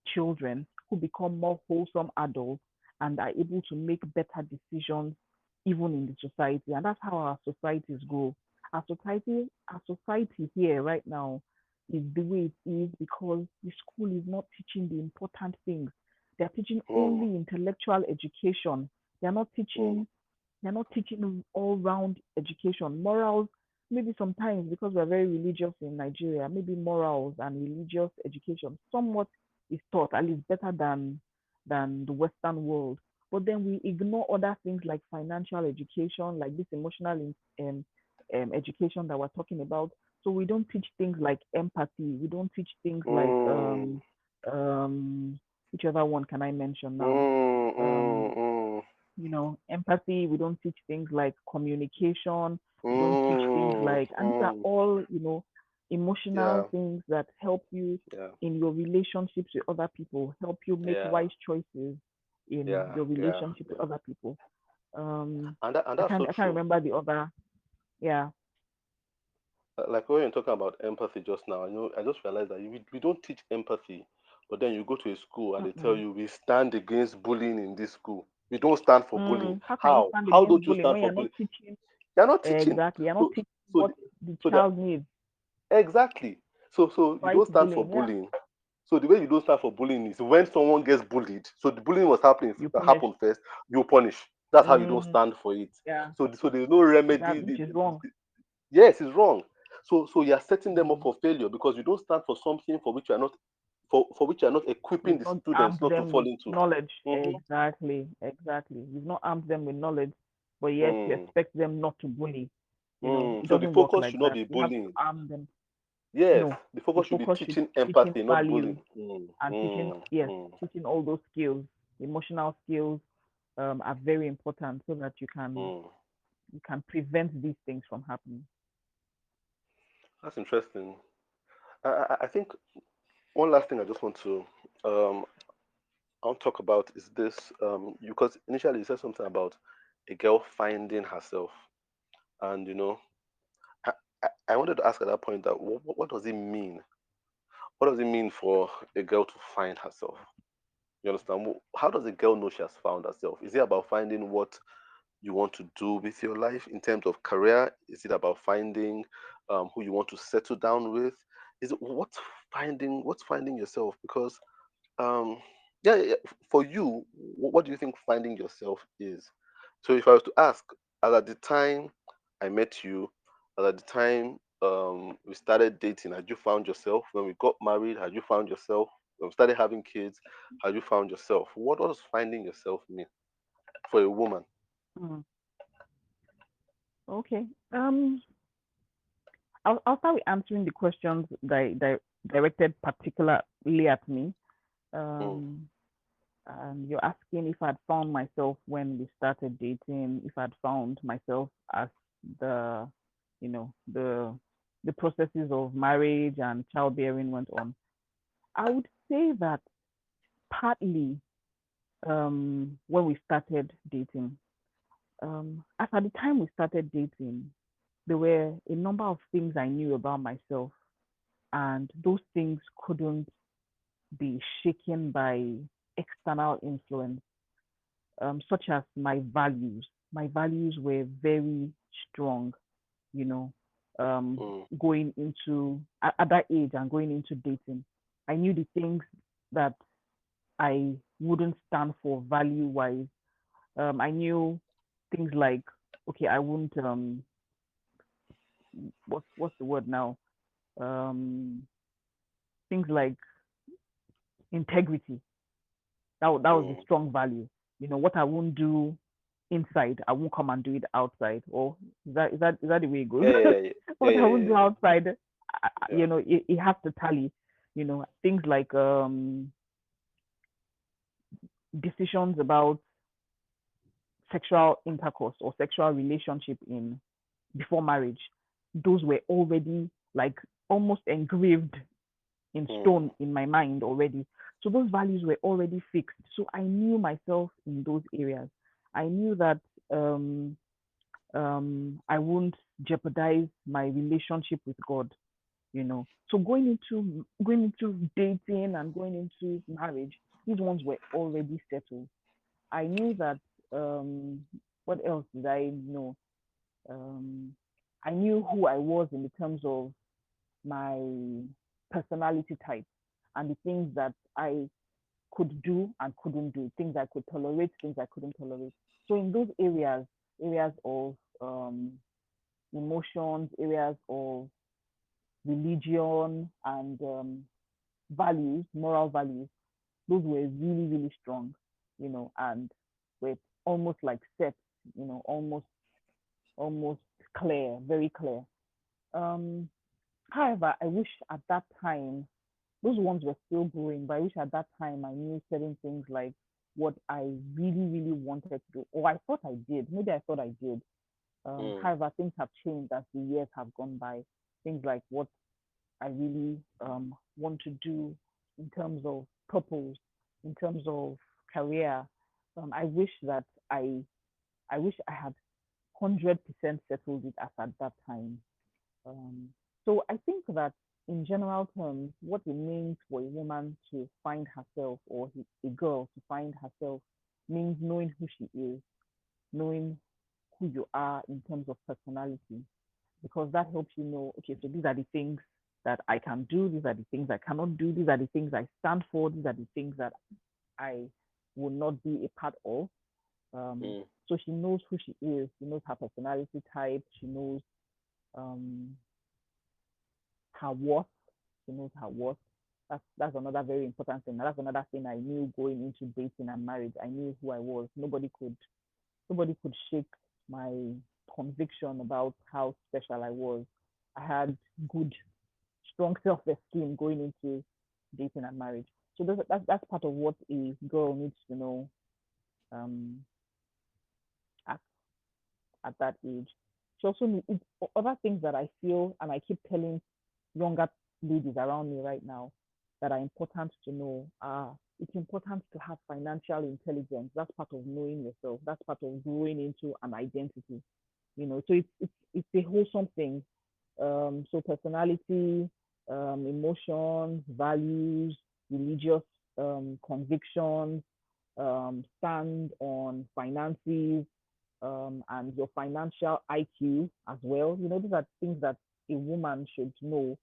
Speaker 2: children who become more wholesome adults and are able to make better decisions even in the society. And that's how our societies grow. Our society here right now is the way it is because the school is not teaching the important things. They're teaching
Speaker 1: Mm.
Speaker 2: only intellectual education. They're not
Speaker 1: Mm.
Speaker 2: teaching they're not teaching all round education. Morals, maybe sometimes because we're very religious in Nigeria, maybe morals and religious education somewhat is taught, at least better than the Western world. But then we ignore other things like financial education, like this emotional education that we're talking about. So we don't teach things like empathy. We don't teach things like
Speaker 1: Mm.
Speaker 2: um which other one can I mention now?
Speaker 1: Mm.
Speaker 2: Um
Speaker 1: Mm.
Speaker 2: empathy. We don't teach things like communication. We don't teach things
Speaker 1: Mm.
Speaker 2: like, and these are
Speaker 1: Mm.
Speaker 2: all, emotional
Speaker 1: Yeah.
Speaker 2: things that help you
Speaker 1: Yeah.
Speaker 2: in your relationships with other people, help you make
Speaker 1: Yeah.
Speaker 2: wise choices in
Speaker 1: Yeah.
Speaker 2: your
Speaker 1: Yeah.
Speaker 2: relationship with
Speaker 1: Yeah.
Speaker 2: other people. Um,
Speaker 1: And
Speaker 2: I
Speaker 1: that's
Speaker 2: can't,
Speaker 1: so
Speaker 2: I can't
Speaker 1: true.
Speaker 2: remember the other. Yeah.
Speaker 1: Like when you're talking about empathy just now, I just realized that we don't teach empathy, but then you go to a school and they tell
Speaker 2: Mm-mm.
Speaker 1: you we stand against bullying in this school. We don't stand for bullying.
Speaker 2: How can you
Speaker 1: How?
Speaker 2: stand
Speaker 1: How
Speaker 2: against
Speaker 1: don't you
Speaker 2: bullying
Speaker 1: stand
Speaker 2: when
Speaker 1: for
Speaker 2: you're not
Speaker 1: bullying?
Speaker 2: teaching?
Speaker 1: You're not teaching.
Speaker 2: Exactly. You're not
Speaker 1: So
Speaker 2: teaching
Speaker 1: so
Speaker 2: what
Speaker 1: the,
Speaker 2: the
Speaker 1: so that
Speaker 2: child needs.
Speaker 1: exactly. So you
Speaker 2: Fight
Speaker 1: don't stand for
Speaker 2: bullying. Yeah.
Speaker 1: bullying. So the way you don't stand for bullying is when someone gets bullied. So the bullying was happening
Speaker 2: You
Speaker 1: that
Speaker 2: punish.
Speaker 1: happened first. You punish. That's how you don't
Speaker 2: Mm,
Speaker 1: stand for it.
Speaker 2: yeah.
Speaker 1: So there's no remedy.
Speaker 2: Which is wrong.
Speaker 1: Yes, it's wrong. So you're setting them up
Speaker 2: Mm.
Speaker 1: for failure because you don't stand for something for which you are not for which you are not equipping
Speaker 2: You've
Speaker 1: the
Speaker 2: not
Speaker 1: students
Speaker 2: armed
Speaker 1: not to
Speaker 2: them
Speaker 1: fall
Speaker 2: with
Speaker 1: into.
Speaker 2: knowledge.
Speaker 1: Mm-hmm.
Speaker 2: Exactly, exactly. You've not armed them with knowledge, but yet you
Speaker 1: Mm.
Speaker 2: expect them not to bully.
Speaker 1: Mm.
Speaker 2: It
Speaker 1: So the
Speaker 2: doesn't work
Speaker 1: focus
Speaker 2: like
Speaker 1: should not
Speaker 2: that.
Speaker 1: be
Speaker 2: You have to
Speaker 1: bullying.
Speaker 2: arm them.
Speaker 1: Yes,
Speaker 2: No,
Speaker 1: the
Speaker 2: the
Speaker 1: focus should be
Speaker 2: focus should
Speaker 1: teaching
Speaker 2: be teaching
Speaker 1: empathy, not
Speaker 2: values
Speaker 1: bullying. Mm.
Speaker 2: and teaching,
Speaker 1: Mm.
Speaker 2: yes,
Speaker 1: Mm.
Speaker 2: teaching all those skills, emotional skills, are very important so that you can
Speaker 1: Mm.
Speaker 2: prevent these things from happening.
Speaker 1: That's interesting. I think one last thing I just want to um I want to talk about is this because initially you said something about a girl finding herself, and I, I wanted to ask at that point that what does it mean? What does it mean for a girl to find herself? You understand? How does a girl know she has found herself? Is it about finding what you want to do with your life in terms of career? Is it about finding who you want to settle down with? Is it what's finding yourself? Because um, yeah, for you, what do you think finding yourself is? So if I was to ask, at the time I met you, at the time we started dating, had you found yourself? When we got married, had you found yourself? When we started having kids, had you found yourself? What does finding yourself mean for a woman?
Speaker 2: Mm. Okay. I'll start with answering the questions directed particularly at me.
Speaker 1: Mm,
Speaker 2: Um, you're asking if I'd found myself when we started dating, if I'd found myself as the, the processes of marriage and childbearing went on. I would say that partly when we started dating, as at the time we started dating, there were a number of things I knew about myself, and those things couldn't be shaken by external influence, such as my values. My values were very strong, you know,
Speaker 1: mm,
Speaker 2: going into at that age and going into dating. I knew the things that I wouldn't stand for value wise. I knew things like, okay, I wouldn't what's the word now? Um, things like integrity. That was a
Speaker 1: mm.
Speaker 2: strong value. What I won't do inside, I won't come and do it outside. Or is that the way it goes?
Speaker 1: Yeah, yeah, yeah, yeah,
Speaker 2: What I
Speaker 1: yeah,
Speaker 2: won't
Speaker 1: yeah,
Speaker 2: do outside,
Speaker 1: yeah.
Speaker 2: it has to tally. Things like decisions about sexual intercourse or sexual relationship in before marriage. Those were already like almost engraved in
Speaker 1: mm,
Speaker 2: stone in my mind already. So those values were already fixed. So I knew myself in those areas. I knew that um, I won't jeopardize my relationship with God. So going into dating and going into marriage, these ones were already settled. I knew that. Um, what else did I know? Um, I knew who I was in the terms of my personality type and the things that I could do and couldn't do, things I could tolerate, things I couldn't tolerate. So in those areas of emotions, areas of religion and values, moral values, those were really, really strong, and were almost like set, almost clear, very clear. Um, However, I wish at that time those ones were still growing, but I wish at that time I knew certain things like what I really, really wanted to do, or I thought I did. Maybe I thought I did.
Speaker 1: mm.
Speaker 2: However, things have changed as the years have gone by. Things like what I really want to do in terms of purpose, in terms of career. I wish that I wish I had 100% settled it as at that time. Um, so I think that in general terms, what it means for a woman to find herself or a girl to find herself means knowing who she is, knowing who you are in terms of personality, because that helps you know, okay, so these are the things that I can do, these are the things I cannot do, these are the things I stand for, these are the things that I will not be a part of. Um,
Speaker 1: Mm.
Speaker 2: so she knows who she is, she knows her personality type, she knows um, her worth. She knows her worth. That's another very important thing. That's another thing I knew going into dating and marriage. I knew who I was. Nobody could shake my conviction about how special I was. I had good, strong self-esteem going into dating and marriage. So that's part of what a girl needs to know um, at at that age. She also needs other things that I feel and I keep telling younger ladies around me right now that are important to know are it's important to have financial intelligence. That's part of knowing yourself. That's part of growing into an identity. So it's a wholesome thing. So personality, emotions, values, religious convictions, stand on finances, and your financial IQ as well. These are things that a woman should know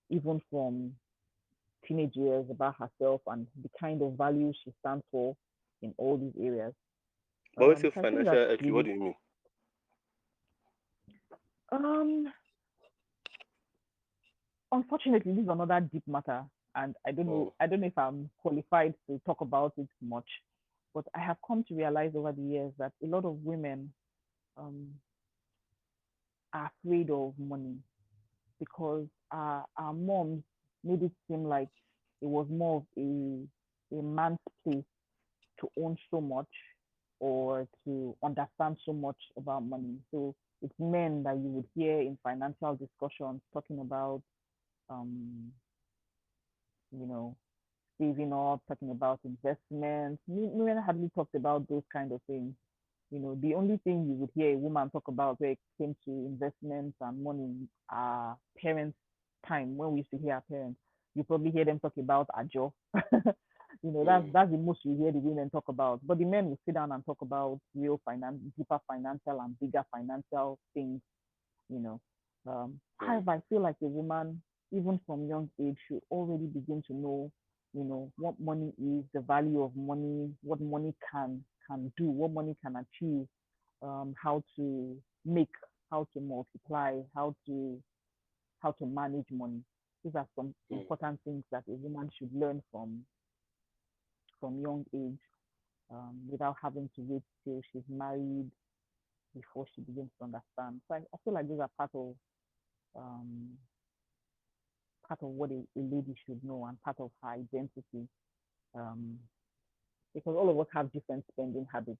Speaker 2: even from teenage years about herself and the kind of values she stands for in all these areas.
Speaker 1: But when you say
Speaker 2: So I think that's
Speaker 1: financial IQ, what
Speaker 2: really
Speaker 1: do you mean?
Speaker 2: um unfortunately this is another deep matter and
Speaker 1: Mm,
Speaker 2: I don't know if I'm qualified to talk about it much, but I have come to realize over the years that a lot of women um are afraid of money because our moms made it seem like it was more of a man's place to own so much or to understand so much about money. So it's men that you would hear in financial discussions talking about, um, you know, saving up, talking about investments. Women hardly talked about those kind of things. The only thing you would hear a woman talk about when it came to investments and money are parents' time when we used to hear our parents. You probably hear them talk about ajo.
Speaker 1: mm,
Speaker 2: That's the most you hear the women talk about. But the men will sit down and talk about real finance, deeper financial and bigger financial things you know.
Speaker 1: mm,
Speaker 2: However, I feel like a woman, even from young age, should already begin to know, what money is, the value of money, what money can do, what money can achieve, how to make, how to multiply, how to manage money. These are some
Speaker 1: mm.
Speaker 2: important things that a woman should learn from young age, without having to wait till she's married before she begins to understand. So I feel like these are um, part of what a lady should know and part of her identity. Um, because all of us have different spending habits.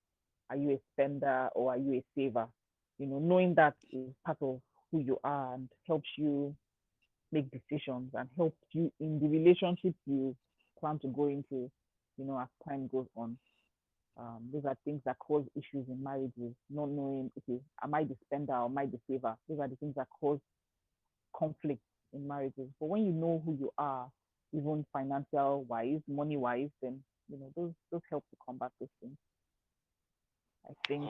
Speaker 2: Are you a spender or are you a saver? Knowing that is part of who you are and helps you make decisions and help you in the relationships you plan to go into, as time goes on. Those are things that cause issues in marriages, not knowing, okay, am I the spender or am I the saver? Those are the things that cause conflict in marriages. But when you know who you are, even financial wise, money wise, then those help to combat those things. I think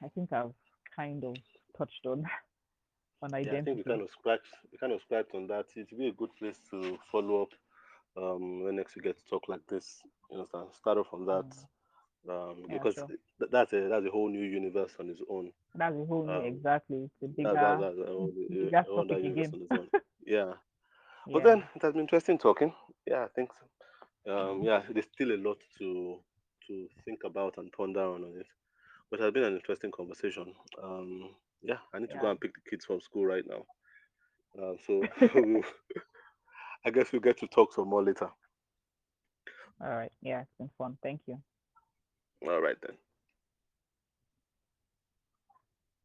Speaker 2: I think I've kind of touched on on
Speaker 1: Yeah, I think
Speaker 2: identity.
Speaker 1: we kind of scratched on that. It would be a good place to follow up when next we get to talk like this. You know, start off from that
Speaker 2: Mm, yeah,
Speaker 1: because
Speaker 2: sure.
Speaker 1: that's a whole new universe on its own.
Speaker 2: That's a whole new,
Speaker 1: Um,
Speaker 2: exactly. It's a
Speaker 1: that's
Speaker 2: bigger
Speaker 1: a whole other
Speaker 2: topic
Speaker 1: universe
Speaker 2: again.
Speaker 1: on its own. Yeah, but
Speaker 2: Yeah.
Speaker 1: then it has been interesting talking. Yeah, I think so. Yeah, there's still a lot to think about and ponder on it. But it has been an interesting conversation. Yeah, I need to go
Speaker 2: Yeah.
Speaker 1: and pick the kids from school right now. So I guess we'll get to talk some more later.
Speaker 2: All right. Yeah, it's been fun. Thank you.
Speaker 1: All right then.